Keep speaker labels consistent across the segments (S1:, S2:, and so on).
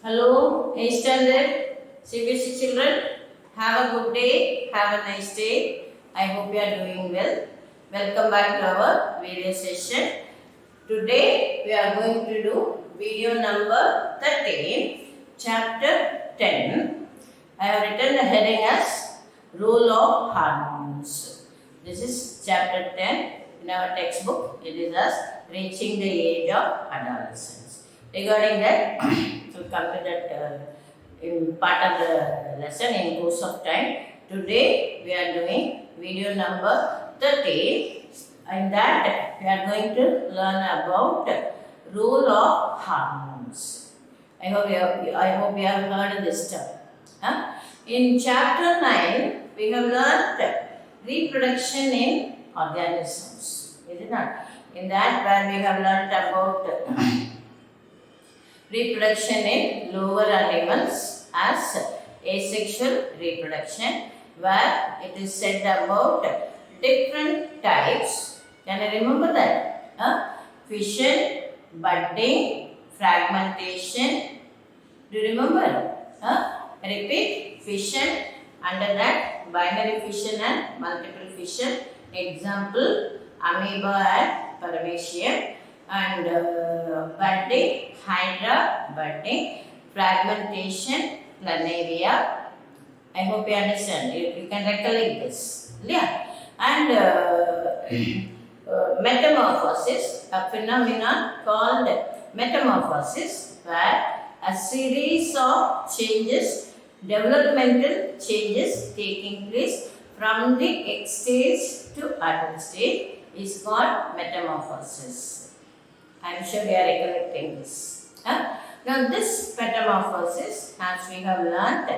S1: Hello, Extended Cbse children. Have a good day. Have a nice day. I hope you are doing well. Welcome back to our video session. Today we are going to do video number 13, chapter 10. I have written the heading as Role of Hormones. This is chapter 10 in our textbook. It is as Reaching the Age of Adolescence. Regarding that, we'll come to that in part of the lesson in course of time. Today we are doing video number 13. In that we are going to learn about role of hormones. I hope you have heard this term. In chapter 9 we have learned reproduction in organisms. Is it not? In that where we have learned about reproduction in lower animals as asexual reproduction, where it is said about different types. Can I remember that? Fission, budding, fragmentation. Do you remember? Repeat. Fission, under that binary fission and multiple fission. Example, amoeba and paramecium. And budding, hydra, budding, fragmentation, planaria. I hope you understand. You can recollect this. Yeah. And metamorphosis, a phenomenon called metamorphosis, where a series of changes, developmental changes taking place from the egg stage to adult stage is called metamorphosis. I am sure you are recollecting this. Now this metamorphosis, as we have learnt,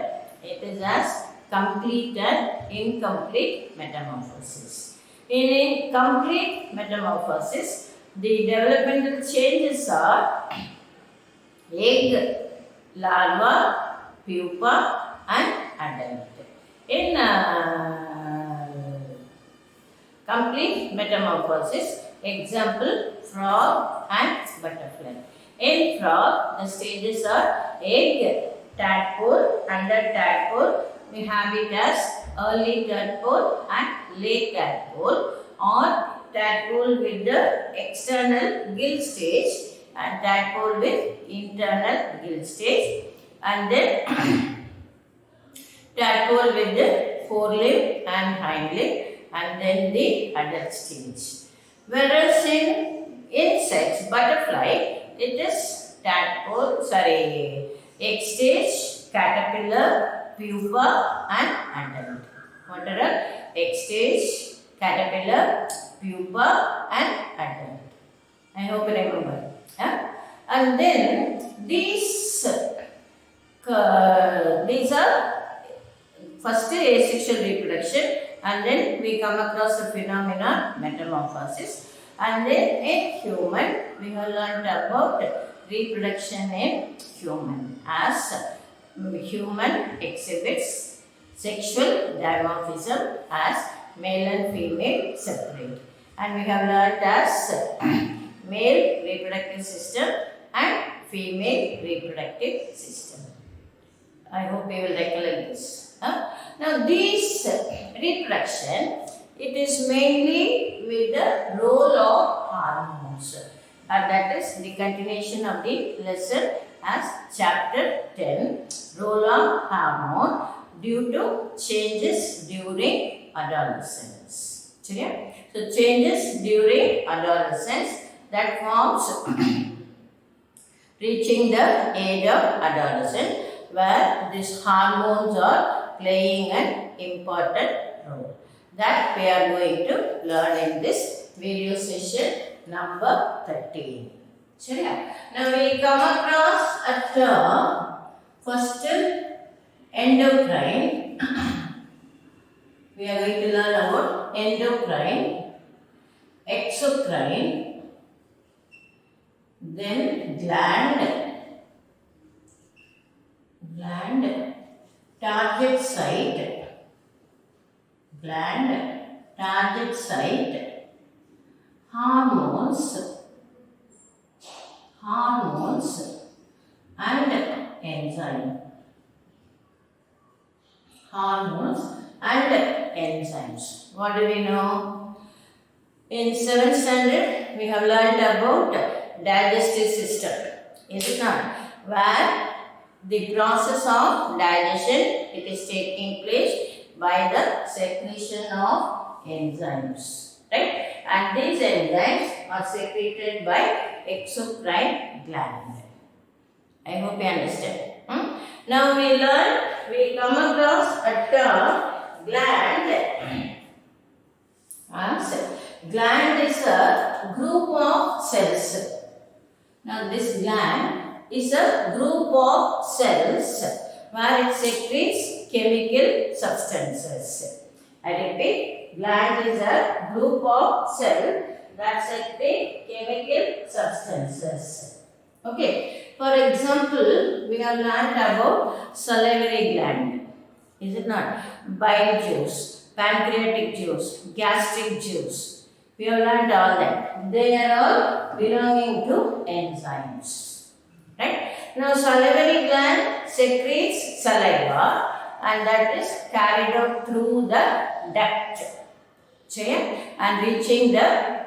S1: it is as complete and incomplete metamorphosis. In complete metamorphosis, the developmental changes are egg, larva, pupa and adult. In complete metamorphosis, example, frog and butterfly. In frog, the stages are egg, tadpole, under tadpole, we have it as early tadpole and late tadpole, or tadpole with the external gill stage and tadpole with internal gill stage, and then tadpole with the forelimb and hindlimb, and then the adult stage. Whereas in insects, butterfly, it is tadpole, egg stage, caterpillar, pupa and adult. What are all? Egg stage, caterpillar, pupa and adult. I hope you remember. And then these are first asexual reproduction, and then we come across the phenomenon metamorphosis, and then in human we have learned about reproduction in human, as human exhibits sexual dimorphism as male and female separate, and we have learned as male reproductive system and female reproductive system. I hope you will recollect this. Now this reproduction, it is mainly with the role of hormones, and that is the continuation of the lesson as chapter 10, role of hormone due to changes during adolescence. So changes during adolescence, that forms reaching the age of adolescence, where these hormones are playing an important role. That we are going to learn in this video session number 13. Now we come across a term, first endocrine. We are going to learn about endocrine, exocrine, then gland, target site, gland, target site, hormones, and enzyme. Hormones and enzymes. What do we know? In 7th standard, we have learned about digestive system. Is it not? Where the process of digestion, it is taking place by the secretion of enzymes. Right? And these enzymes are secreted by exocrine gland. I hope you understand. Now we come across a term gland. Gland is a group of cells. Now this gland is a group of cells where it secretes chemical substances. I repeat, gland is a group of cells that secrete chemical substances. Okay. For example, we have learned about salivary gland. Is it not? Bile juice, pancreatic juice, gastric juice. We have learned all that. They are all belonging to enzymes. Right? Now, salivary gland secretes saliva and that is carried out through the duct and reaching the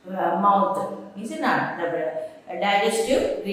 S1: mouth. Is it not? The digestive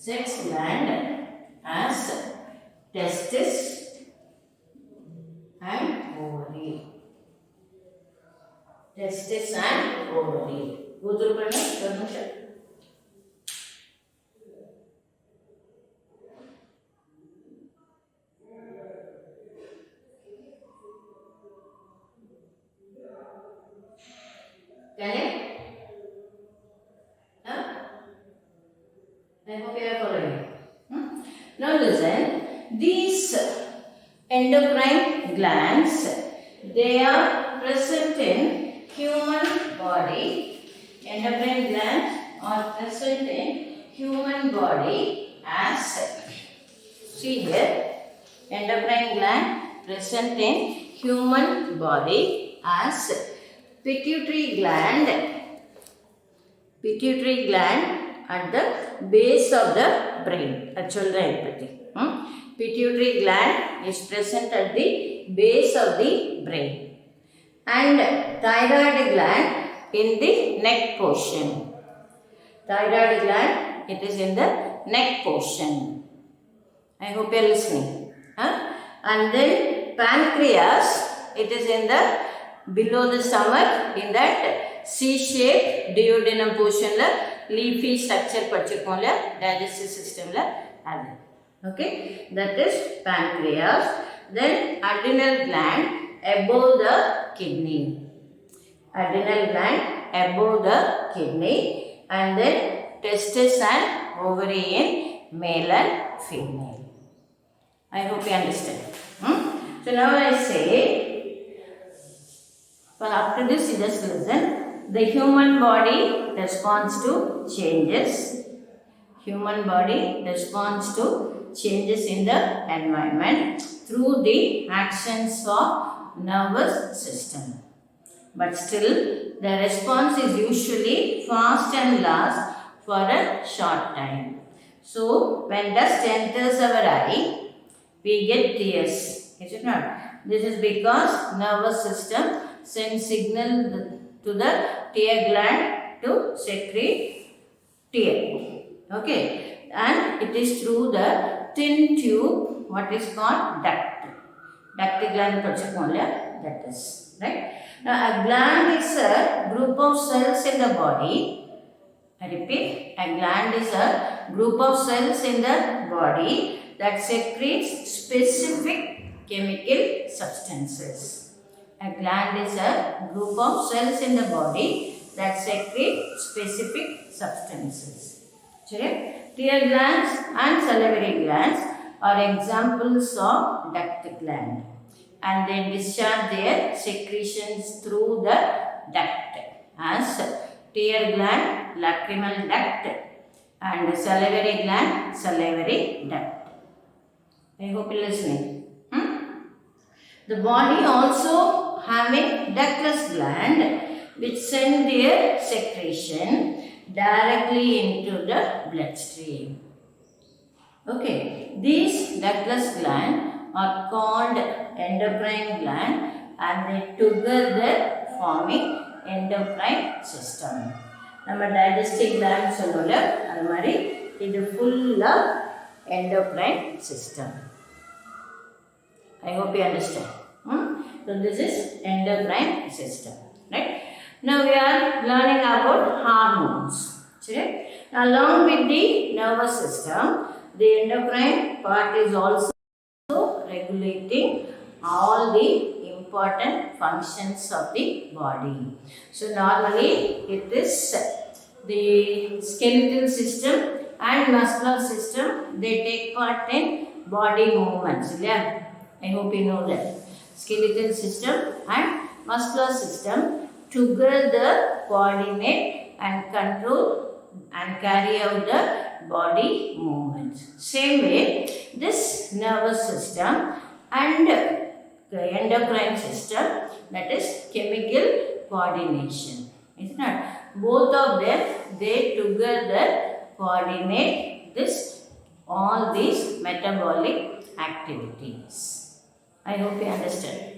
S1: sex gland as testis and ovary. Testis and ovary. Go through the Correct? Huh? I hope you are following. Now listen, these endocrine glands, they are present in human body. Endocrine glands are present in human body as, see here, endocrine gland present in human body as pituitary gland at the base of the brain. Pituitary gland is present at the base of the brain, and thyroid gland in the neck portion. Thyroid gland, it is in the neck portion. I hope you are listening. And then pancreas, it is in the below the stomach, in that C-shaped duodenum portion la leafy structure padichirukom digestive system la adu. Okay, that is pancreas. Then adrenal gland above the kidney. Adrenal gland above the kidney, and then testis and ovary in male and female. I hope you understand. So now I say, well, after this, you just listen. The human body responds to changes. Human body responds to changes in the environment through the actions of nervous system. But still, the response is usually fast and lasts for a short time. So, when dust enters our eye, we get tears. Is it not? This is because nervous system sends signal to the tear gland to secrete tear. Okay, and it is through the thin tube, what is called duct. Duct gland, that is right. Now, a gland is a group of cells in the body. I repeat, a gland is a group of cells in the body that secretes specific chemical substances. A gland is a group of cells in the body that secrete specific substances. Tear glands and salivary glands are examples of duct gland, and they discharge their secretions through the duct as tear gland, lacrimal duct, and salivary gland, salivary duct. I hope you are listening. The body also having ductless gland which send their secretion directly into the bloodstream. Okay, these ductless glands are called endocrine gland, and they together forming endocrine system. Nama digestive gland sollulla, adu mari idu full endocrine system. I hope you understand. So this is endocrine system, right? Now we are learning about hormones. Along with the nervous system, the endocrine part is also regulating all the important functions of the body. So normally it is the skeletal system and muscular system, they take part in body movements. Yeah? I hope you know that. Skeletal system and muscular system together coordinate and control and carry out the body movements. Same way, this nervous system and the endocrine system, that is chemical coordination. Is it not? Both of them, they together coordinate this, all these metabolic activities. I hope you understand.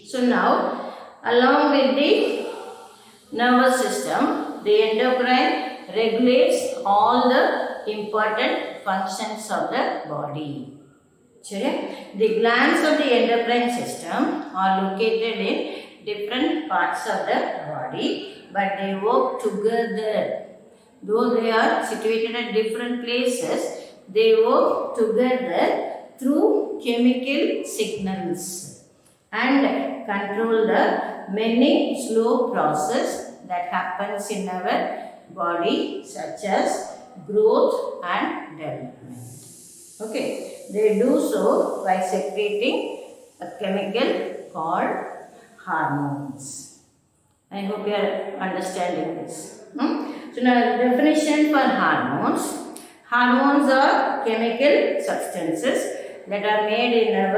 S1: So now, along with the nervous system, the endocrine regulates all the important functions of the body. The glands of the endocrine system are located in different parts of the body, but they work together. Though they are situated at different places, they work together through chemical signals and control the many slow processes that happens in our body, such as growth and development. Okay, they do so by secreting a chemical called hormones. I hope you are understanding this. So now the definition for hormones. Hormones are chemical substances that are made in our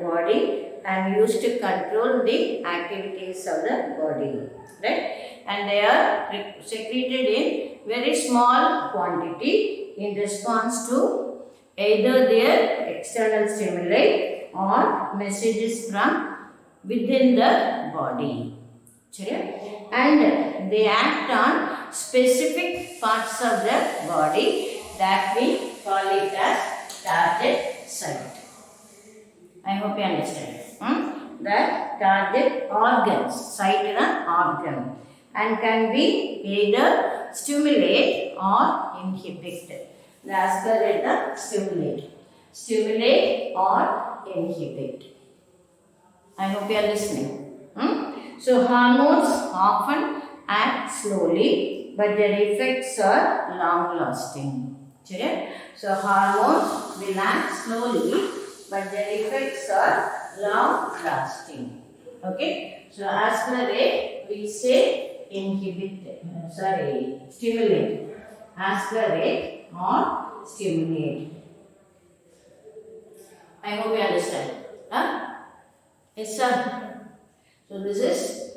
S1: body and used to control the activities of the body. Right? And they are secreted in very small quantity in response to either their external stimuli or messages from within the body. And they act on specific parts of the body that we call it as target site. I hope you understand. The target organs, site is an organ, and can be either stimulate or inhibit. The answer is the stimulate. Stimulate or inhibit. I hope you are listening. So hormones often act slowly, but their effects are long lasting. So hormones will act slowly, but their effects are long lasting. Okay. So as per A, we say stimulate. Accelerate or stimulate. I hope you understand. Yes, sir. So this is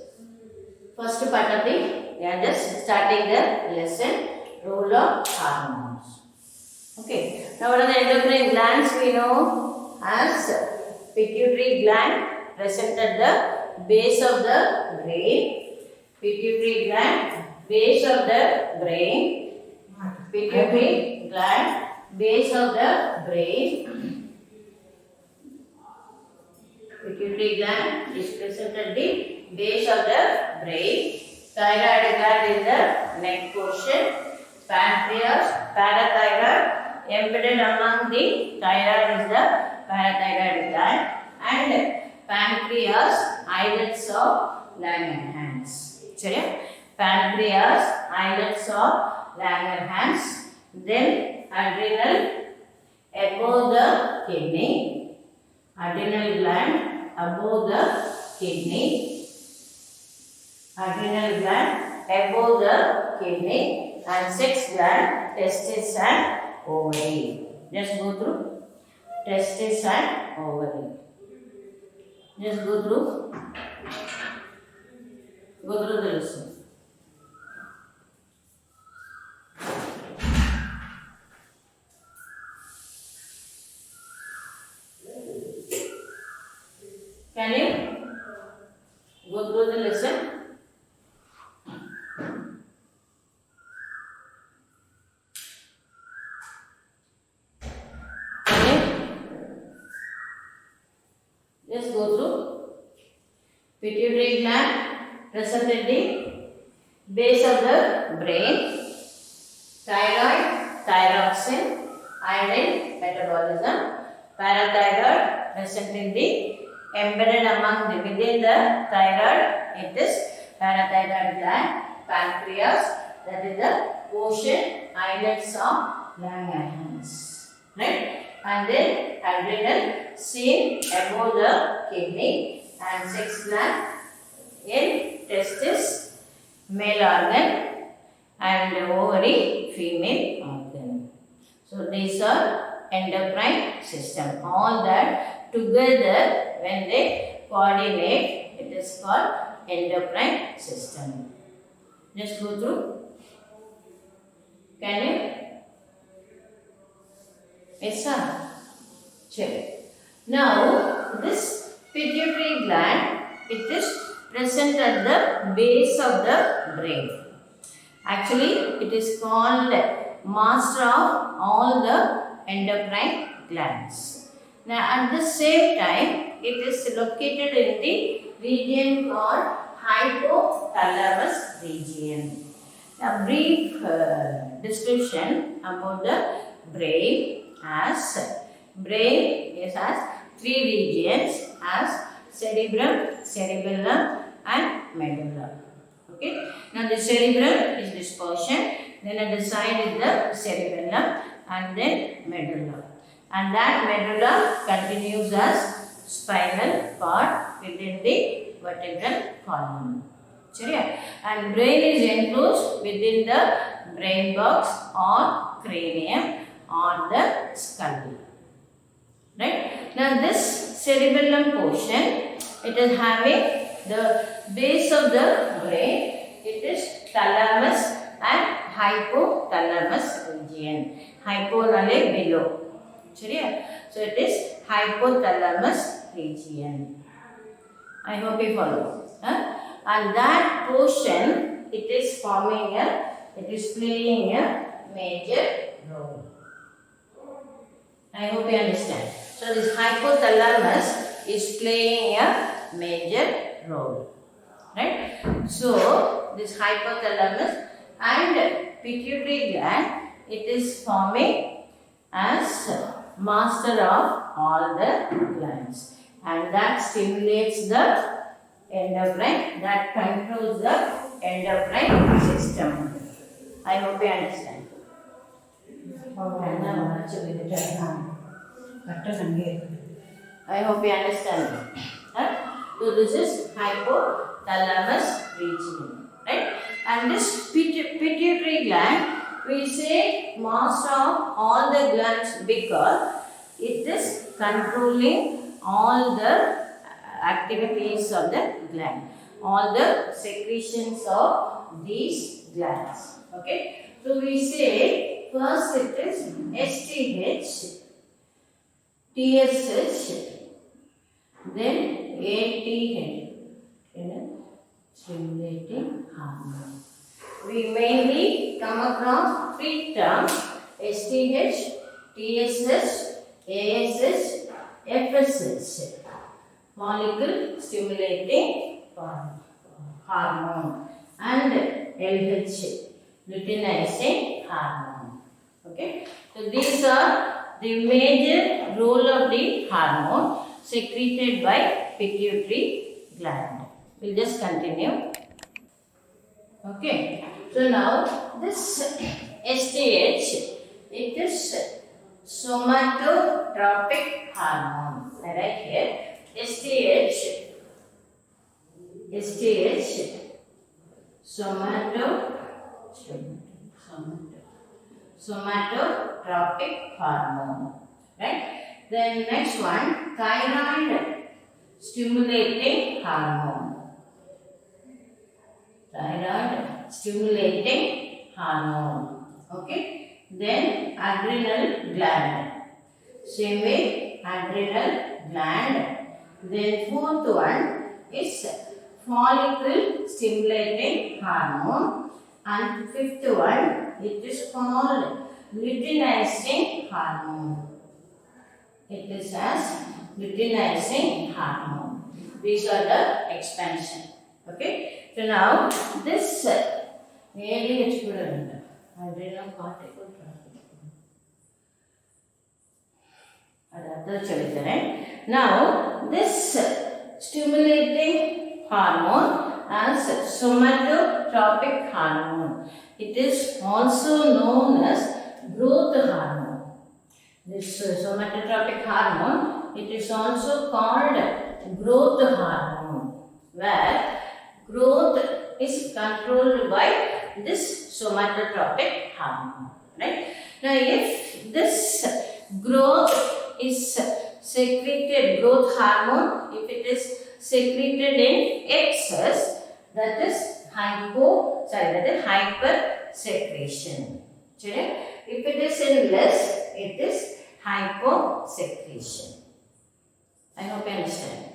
S1: first part of we are just starting the lesson, role of hormones. Okay. Now what are the endocrine glands we know as pituitary gland present at the base of the brain. Pituitary gland, base of the brain. Pituitary gland, base of the brain. Pituitary gland is present at the base of the brain. Thyroid gland is the neck portion. Pancreas, parathyroid, embedded among the thyroid is the parathyroid gland, and pancreas, islets of Langerhans. Pancreas, islets of Langerhans. Then adrenal above the kidney. Adrenal gland above the kidney. Adrenal gland above the kidney, and sex gland, testis and ovary. Just go through testis and ovary. Just go through the lesson. Can you go through the lesson? Just go through. Pituitary gland present at the base of the brain. Thyroid, thyroxine, iodine, metabolism. Parathyroid present in the embedded among the within the thyroid. It is parathyroid gland. Pancreas, that is the portion islets of Langerhans. Right? And then adrenal seen above the kidney, and sex gland in testis, male organ, and ovary, female organ. So these are endocrine system. All that together, when they coordinate, it is called endocrine system. Just go through. Can you? Yes, sir. Check. Now, this pituitary gland, it is present at the base of the brain. Actually, it is called master of all the endocrine glands. Now at the same time, it is located in the region called hypothalamus region. A brief description about the brain has three regions as cerebrum, cerebellum and medulla. Okay. Now the cerebrum is this portion, then at the side is the cerebellum and then medulla. And that medulla continues as spinal cord within the vertebral column. And brain is enclosed within the brain box or cranium or the skull. Right? Now this cerebellum portion, it is having the base of the brain, it is thalamus and hypothalamus region. Hypo below. So it is hypothalamus region. I hope you follow. And that portion, it is playing a major role. I hope you understand. So this hypothalamus is playing a major role. Right? So this hypothalamus and pituitary gland, it is forming as master of all the glands. And that stimulates the endocrine, that controls the endocrine system. I hope you understand. I hope you understand. So this is hypothalamus region, right? And this pituitary gland, we say master of all the glands because it is controlling all the activities of the gland, all the secretions of these glands. Okay, so we say first it is STH, TSH, then ATH, stimulating hormone. We mainly come across three terms: STH, TSH, ASH, FSH. Follicle stimulating hormone, and LH, luteinizing hormone. Okay, so these are the major role of the hormone secreted by pituitary gland. We'll just continue. Okay, so now this STH, it is somatotropic hormone. Right here. STH, somatotropic hormone, right? Then next one, thyroid stimulating hormone. Thyroid stimulating hormone. Okay. Then adrenal gland. Same way, adrenal gland. Then fourth one is follicle stimulating hormone, and fifth one, it is called luteinizing hormone. It is as luteinizing hormone. These are the expansion. Okay. So now this adrenal cortical. Now this stimulating hormone as somatotropic hormone. It is also known as growth hormone. This somatotropic hormone, it is also called growth hormone, where growth is controlled by this somatotropic hormone. Right? Now if this growth is secreted, growth hormone, if it is secreted in excess, that is hyper secretion. If it is in less, it is hyposecretion. I hope you understand.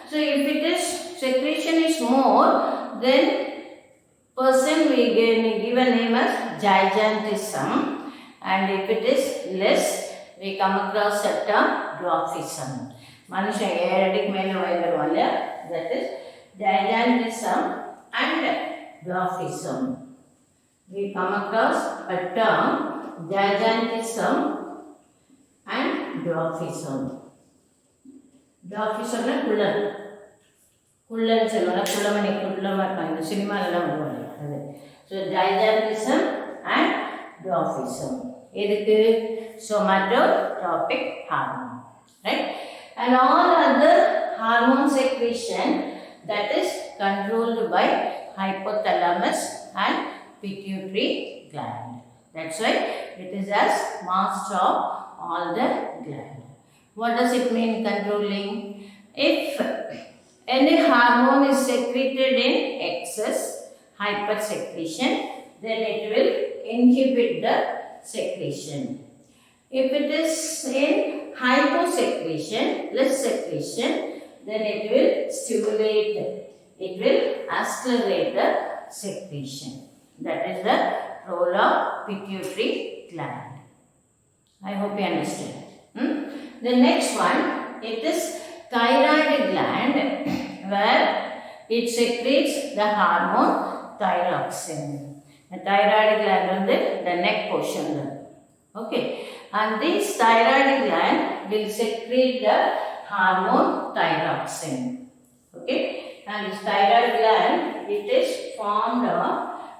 S1: So if it is secretion is more, then person will give given name as gigantism, and if it is less, we come across the term dwarfism. Manusha aerotic male that is gigantism and dwarfism. We come across a term gigantism and dwarfism. Dwarfism is kullan. Kullan solluva kullamani kullama irukanga cinema la varuvaanga. So gigantism and dwarfism. Edukku somatotropic hormone, right? And all other hormone secretion that is controlled by hypothalamus and pituitary gland. That's why it is as master of all the gland. What does it mean controlling? If any hormone is secreted in excess, hypersecretion, then it will inhibit the secretion. If it is in hyposecretion, less secretion, then it will stimulate, it will accelerate the secretion. That is the role of pituitary gland. I hope you understand. The next one, it is thyroid gland, where it secretes the hormone thyroxine. The thyroid gland is the neck portion. Okay, and this thyroid gland will secrete the hormone thyroxine. Okay, and this thyroid gland, it is formed of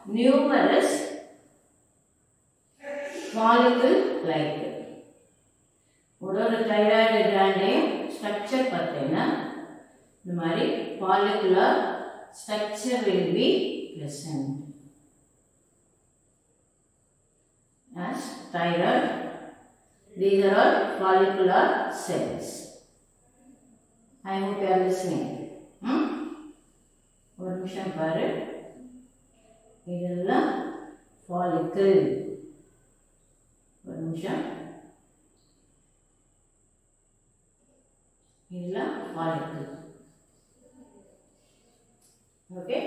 S1: numerous follicle-like. ஒரு thyroid gland structure பார்த்தீங்கன்னா இந்த மாதிரி follicular structure will be present as thyroid. These are all follicular cells. I hope you are listening. ஒரு நிமிஷம் பாரு, இதெல்லாம் follicle. ஒரு நிமிஷம், இதெல்லாம் follicle. Okay,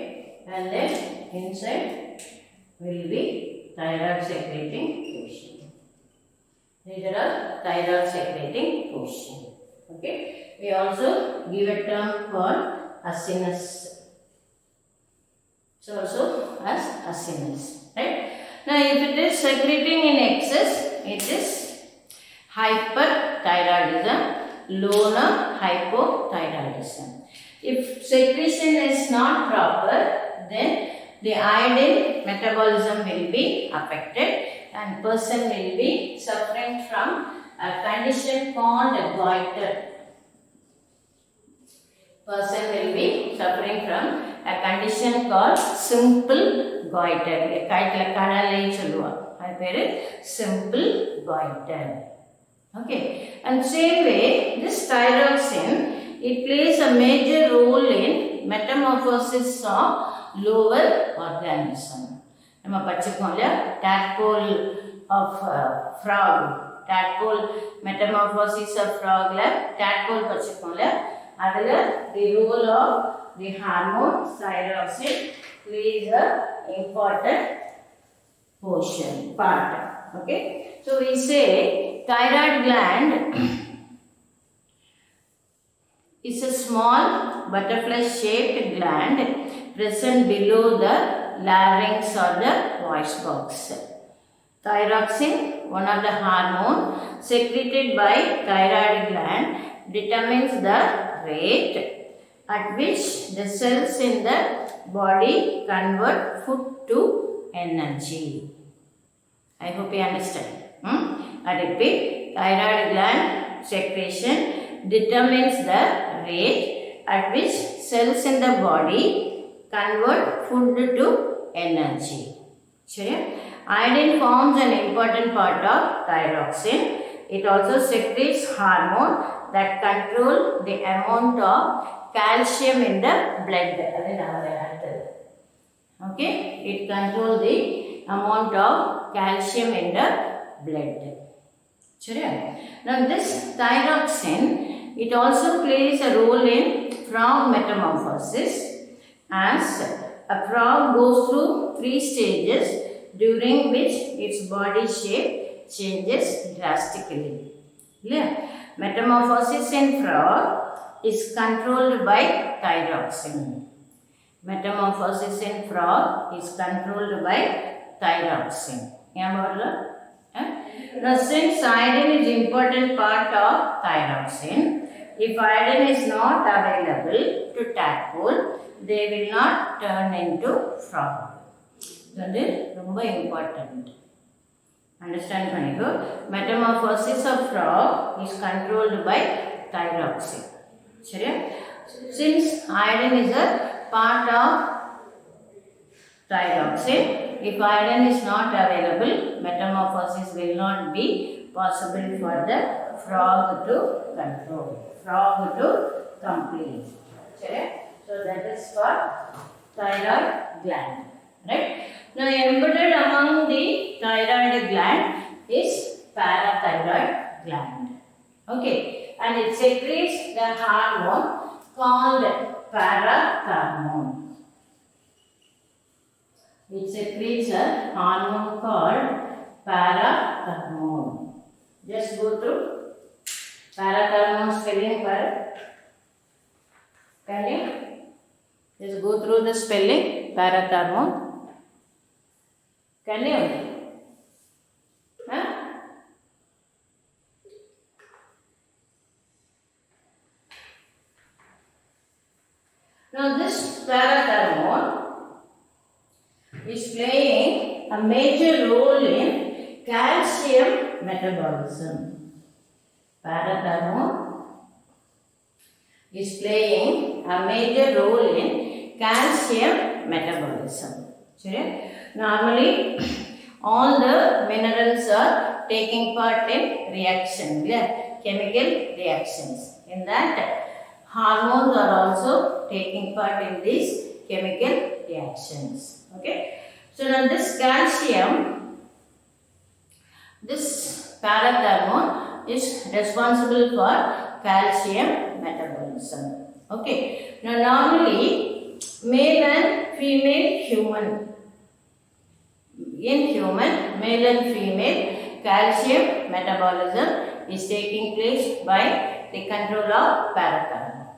S1: and then inside will be thyroid secreting portion. These are all thyroid secreting portion. Okay, we also give a term called acinus. So also as acinus, right? Now if it is secreting in excess, it is hyperthyroidism, lower hypothyroidism. If secretion is not proper, then the iodine metabolism will be affected and person will be suffering from a condition called goiter. Person will be suffering from a condition called simple goiter. Kaitla kanalai solluva. Adu peru simple goiter. Okay, and same way this thyroxine, it plays a major role in metamorphosis of lower organism. நம்ம படிச்சிருக்கோம் இல்லையா, tadpole of frog, tadpole metamorphosis of frog ல tadpole படிச்சிருக்கோம் இல்லையா, அதுல the role of the hormone thyroxine plays a important part. Okay, so we say thyroid gland is a small butterfly shaped gland present below the larynx or the voice box. Thyroxine, one of the hormone secreted by thyroid gland, determines the rate at which the cells in the body convert food to energy. I hope you understand. I repeat, thyroid gland secretion determines the rate at which cells in the body convert food to energy. Sure? Iodine forms an important part of thyroxine. It also secretes hormone that control the amount of calcium in the blood. Okay, it controls the amount of calcium in the blood. Sure? Now this thyroxine, it also plays a role in frog metamorphosis, as a frog goes through 3 stages during which its body shape changes drastically. Yeah. Metamorphosis in frog is controlled by thyroxine. Metamorphosis in frog is controlled by thyroxine. Now, since iodine is important part of thyroxine, if iodine is not available to tadpole, they will not turn into frog. That is very important. Understand panico? Metamorphosis of frog is controlled by thyroxine. Since iodine is a part of thyroxine, if iodine is not available, metamorphosis will not be possible for the frog to control, frog to complete. So that is for thyroid gland. Right? Now embedded among the thyroid gland is parathyroid gland. Okay, and it secretes the hormone called parathyroid. It secretes a hormone called parathyroid. Just go through parathyroid spelling for. Can you just go through the spelling parathyroid? Can you? Huh? Now this parathyroid is playing a major role in calcium metabolism. Parathyroid is playing a major role in calcium metabolism. Normally, all the minerals are taking part in reaction, chemical reactions. In that, hormones are also taking part in these chemical reactions. Okay. So now this calcium, this parathyroid is responsible for calcium metabolism. Okay. Now normally, male and female human. In human, male and female, calcium metabolism is taking place by the control of parathyroid.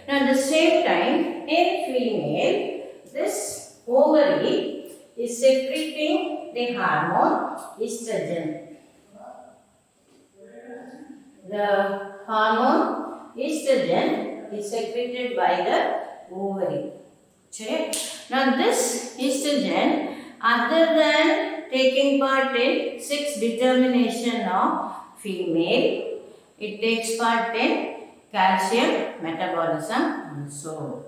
S1: Now at the same time, in female, this ovary is secreting the hormone estrogen. The hormone estrogen is secreted by the ovary. Now this estrogen, other than taking part in sex determination of female, it takes part in calcium metabolism also.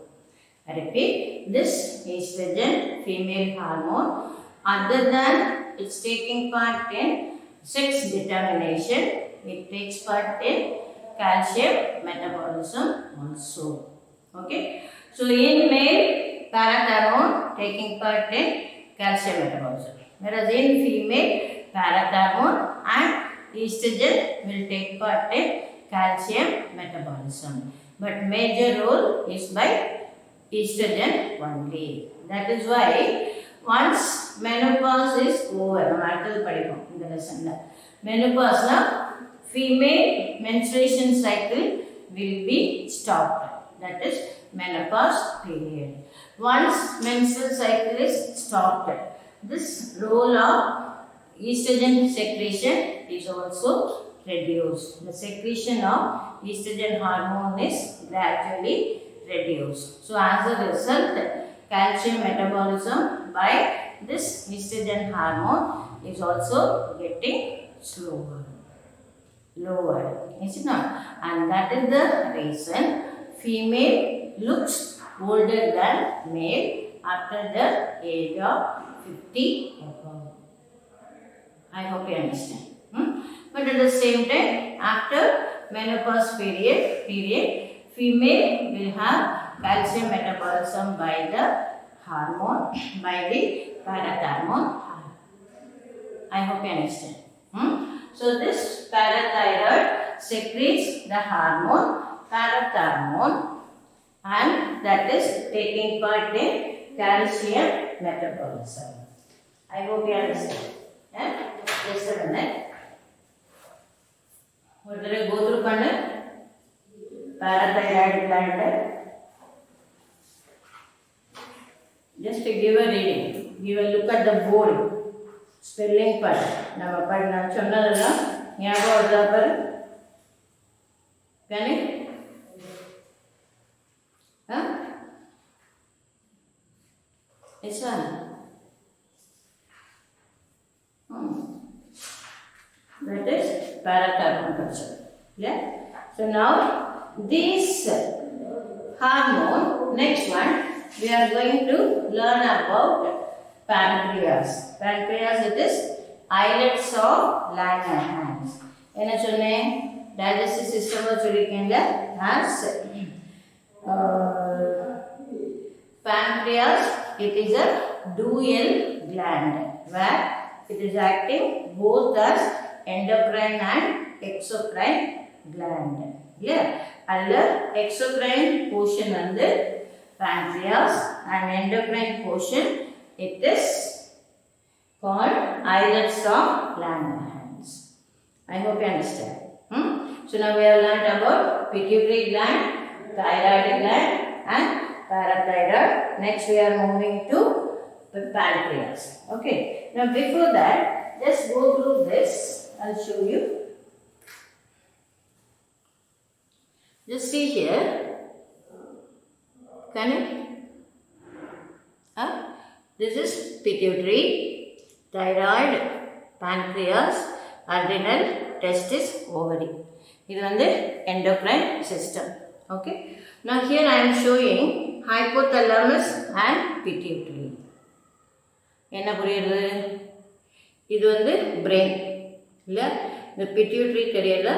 S1: I repeat, this estrogen, female hormone, other than it's taking part in sex determination, it takes part in calcium metabolism also. Okay. So in male, parathyroid taking part in calcium metabolism, whereas in female, parathyroid and estrogen will take part in calcium metabolism. But major role is by estrogen only. That is why once menopause is over, in the lesson, menopause now, female menstruation cycle will be stopped. That is menopause period. Once menstrual cycle is stopped, this role of estrogen secretion is also reduced. The secretion of estrogen hormone is gradually reduced. So as a result, calcium metabolism by this estrogen hormone is also getting lower. Is it not? And that is the reason female looks older than male after the age of 50 above. I hope you understand. But at the same time, after menopause period, female will have calcium metabolism by the hormone, by the parathyroid. I hope you understand. So this parathyroid secretes the hormone parathyroid, and that is taking part in calcium metabolism. I hope you understand. Just a minute. What did I go through? Parathyroid gland. Just to give a reading. Give a look at the bold spelling part. Now, நான் சொன்னதெல்லாம் ஞாபகம் வருதா பாரு? Can you? Yes, sir. That is parathyroid culture. Yeah. So now this hormone. Next one, we are going to learn about pancreas. Pancreas, it is islets of Langerhans. என்ன சொன்னேன்? Digestive system சொல்லிருக்கேன்ல, has pancreas. It is a dual gland where it is acting both as endocrine and exocrine gland. Yeah. And the exocrine portion and the pancreas and endocrine portion, it is called islets of Langerhans. I hope you understand. So now we have learned about pituitary gland, thyroid gland and parathyroid. Next we are moving to the pancreas. Okay. Now before that, just go through this. I'll show you. Just see here. Can you? This is pituitary, thyroid, pancreas, adrenal, testis, ovary. This is the endocrine system. Okay. Now here I am showing hypothalamus and pituitary. என்ன புரியுது? இது வந்து brain. இல்லை, இந்த pituitary தெரியல.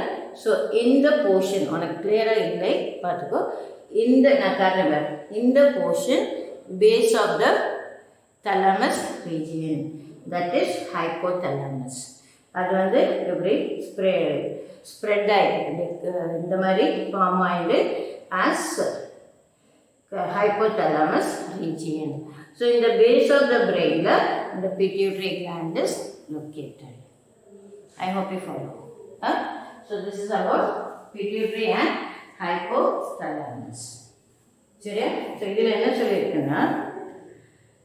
S1: So இந்த portion உனக்கு கிளியராக இல்லை, பார்த்துக்கோ. இந்த நான் காட்டுறேன், இந்த portion base of the thalamus region, that is hypothalamus. அது வந்து எப்படி ஸ்ப்ரெட் ஆகிட்டு இந்த மாதிரி ஃபார்ம் ஆகிட்டு as hypothalamus region. So in the base of the brain, the pituitary gland is located. I hope you follow. So this is about pituitary and hypothalamus. சரியா? So இதில் என்ன சொல்லியிருக்குன்னா,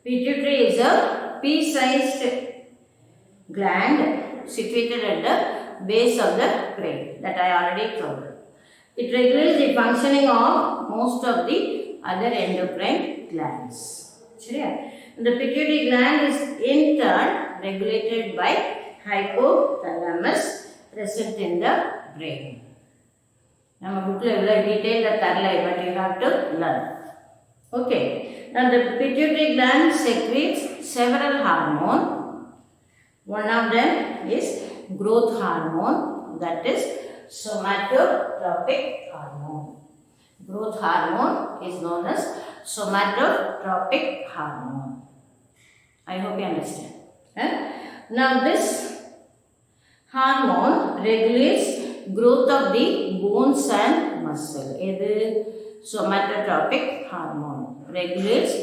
S1: pituitary is a pea-sized gland situated at the base of the brain that I already told. It regulates the functioning of most of the other endocrine glands. சரியா? The pituitary gland is in turn regulated by hypothalamus present in the brain. நம்ம புக்கில் எவ்வளோ டீட்டெயிலில் தரலை, but you have to learn. Okay. Now the pituitary gland secretes several hormones. One of them is growth hormone, that is somatotropic hormone. Growth hormone is known as somatotropic hormone. I hope you understand. Now this hormone regulates growth of the bones and muscle. This somatotropic hormone regulates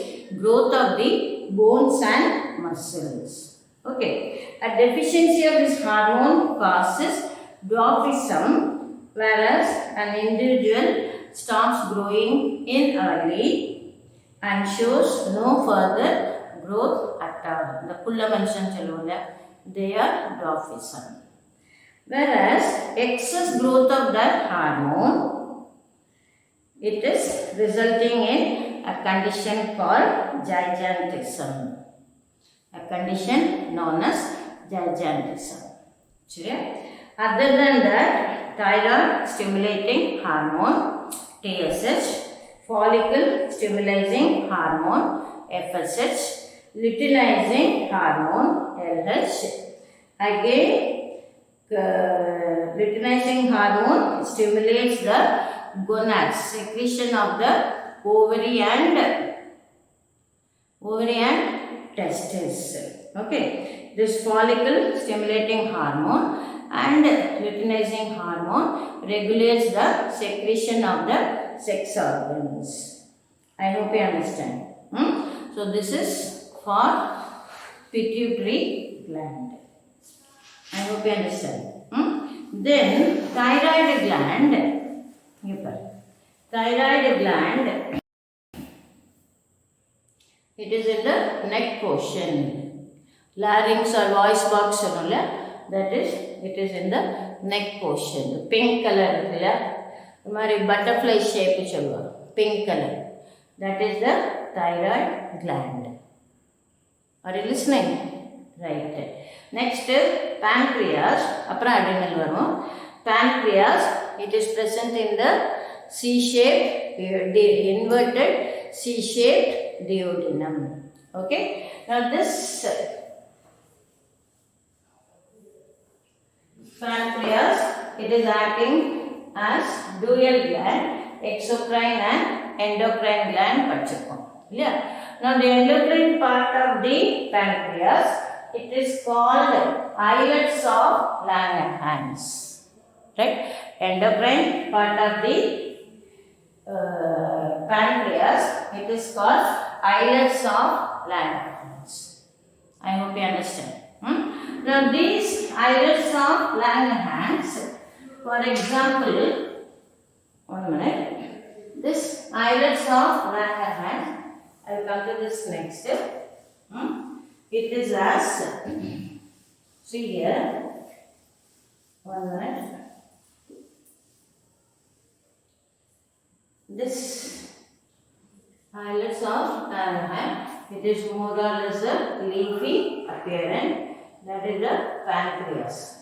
S1: growth of the bones and muscles. Okay. A deficiency of this hormone causes dwarfism, whereas an individual stops growing in early and shows no further growth at all. The pulla mention chalula, they are dwarfism. Whereas excess growth of that hormone, it is resulting in a condition called gigantism. A condition known as gigantism. Other than that, thyroid stimulating hormone TSH, follicle stimulating hormone FSH, luteinizing hormone LH. Again, luteinizing hormone stimulates the gonads, secretion of the ovary and testis. Okay, this follicle stimulating hormone and luteinizing hormone regulates the secretion of the sex organs. I hope you understand. So this is for pituitary gland. I hope you understand. Then thyroid gland. Thyroid gland. It is in the neck portion. Larynx or voice box, that is, it is in the neck portion. The pink color, butterfly shape, pink color. That is the thyroid gland. Are you listening? Right. Next, pancreas. Adrenal. Pancreas, it is present in the C-shaped, inverted C-shaped duodenum. Okay. Now this pancreas, it is acting as dual gland, exocrine and endocrine gland. Yeah. Now the endocrine part of the pancreas, it is called islets of Langerhans. Right? Endocrine part of the pancreas, it is called islets of Langerhans. I hope you understand. Now these islets of Langerhans, for example, 1 minute. This islets of Langerhans, I will come to this next. It is as, see here, 1 minute. This islets of Langerhans, it is more or less a leafy appearance. That is the pancreas.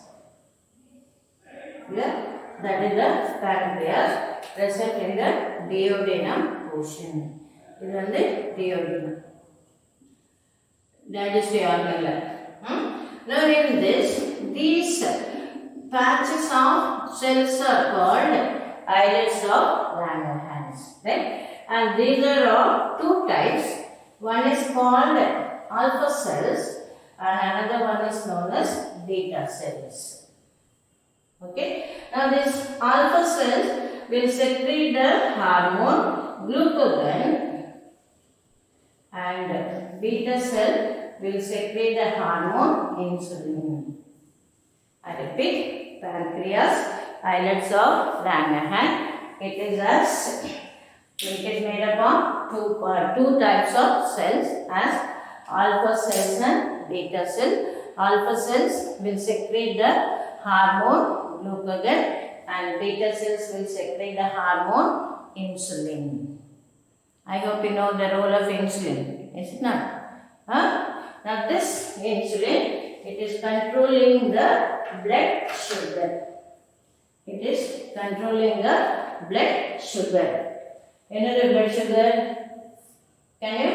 S1: Yeah? That is the pancreas present in the duodenum portion. This is the duodenum. Digestive organelle. Now in this, these patches of cells are called islets of Langerhans. Right? And these are all two types. One is called alpha cells and another one is known as beta cells. Okay. Now this alpha cells will secrete the hormone glucagon and beta cell will secrete the hormone insulin. I repeat, pancreas, islets of Langerhans. It is made up of two types of cells as alpha cells and beta cell. Alpha cells will secrete the hormone glucagon and beta cells will secrete the hormone insulin. I hope you know the role of insulin. Is it not? Now this insulin, it is controlling the blood sugar. It is controlling the blood sugar. Another blood sugar, can you?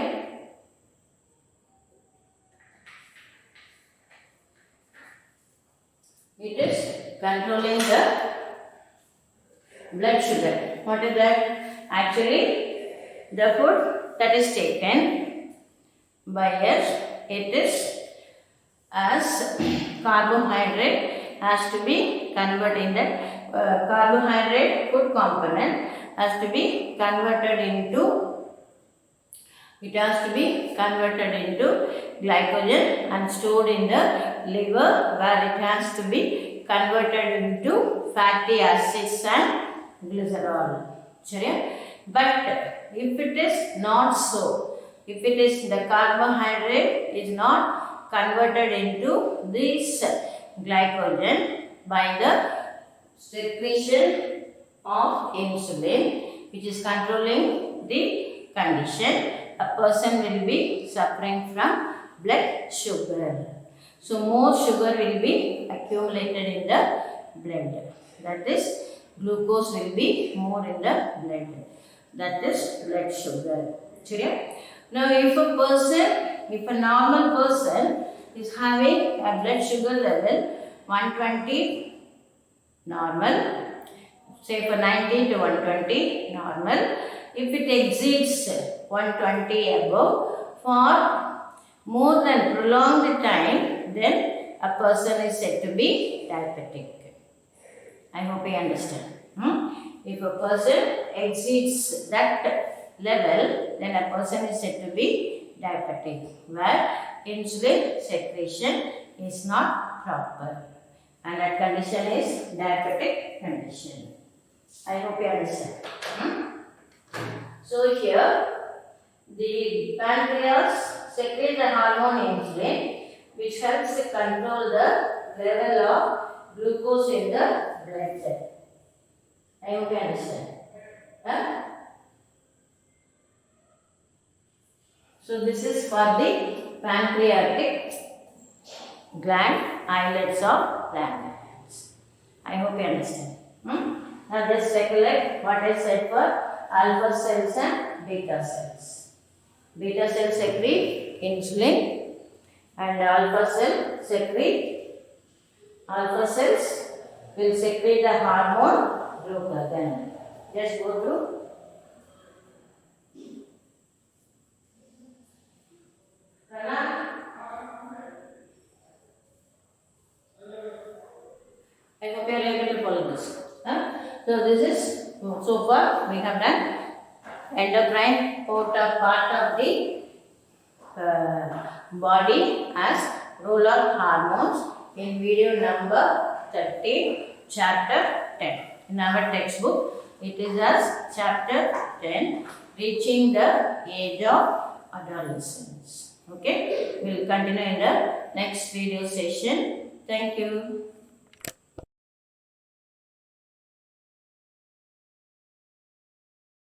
S1: It is controlling the blood sugar. What is that? Actually, the food that is taken by us, it is as carbohydrate has to be converted in that carbohydrate food component has to be converted into, it has to be converted into glycogen and stored in the liver where it has to be converted into fatty acids and glycerol. But if it is not so, if it is the carbohydrate is not converted into this glycogen by the secretion of insulin, which is controlling the condition, a person will be suffering from blood sugar. So more sugar will be accumulated in the blood. That is, glucose will be more in the blood. That is blood sugar. Now if a normal person is having a blood sugar level 120 normal, say for 90 to 120 normal, if it exceeds 120 above for more than prolonged time, then a person is said to be diabetic. I hope you understand. If a person exceeds that level, then a person is said to be pre-diabetic, where insulin secretion is not proper, and that condition is diabetic condition. I hope you understand. So here, the pancreas secretes the hormone insulin, which helps to control the level of glucose in the blood cell. I hope you understand. So this is for the pancreatic gland, islets of Pancreas. I hope you understand. Now just recollect what I said for alpha cells and beta cells. Beta cells secrete insulin and alpha cells will secrete the hormone glucagon. Just go through. I hope you are able to follow this. So this is, so far we have done endocrine part of the body as role of hormones in video number 13, chapter 10. In our textbook, it is as chapter 10, reaching the age of adolescence. Okay, we will continue in the next video session. Thank you.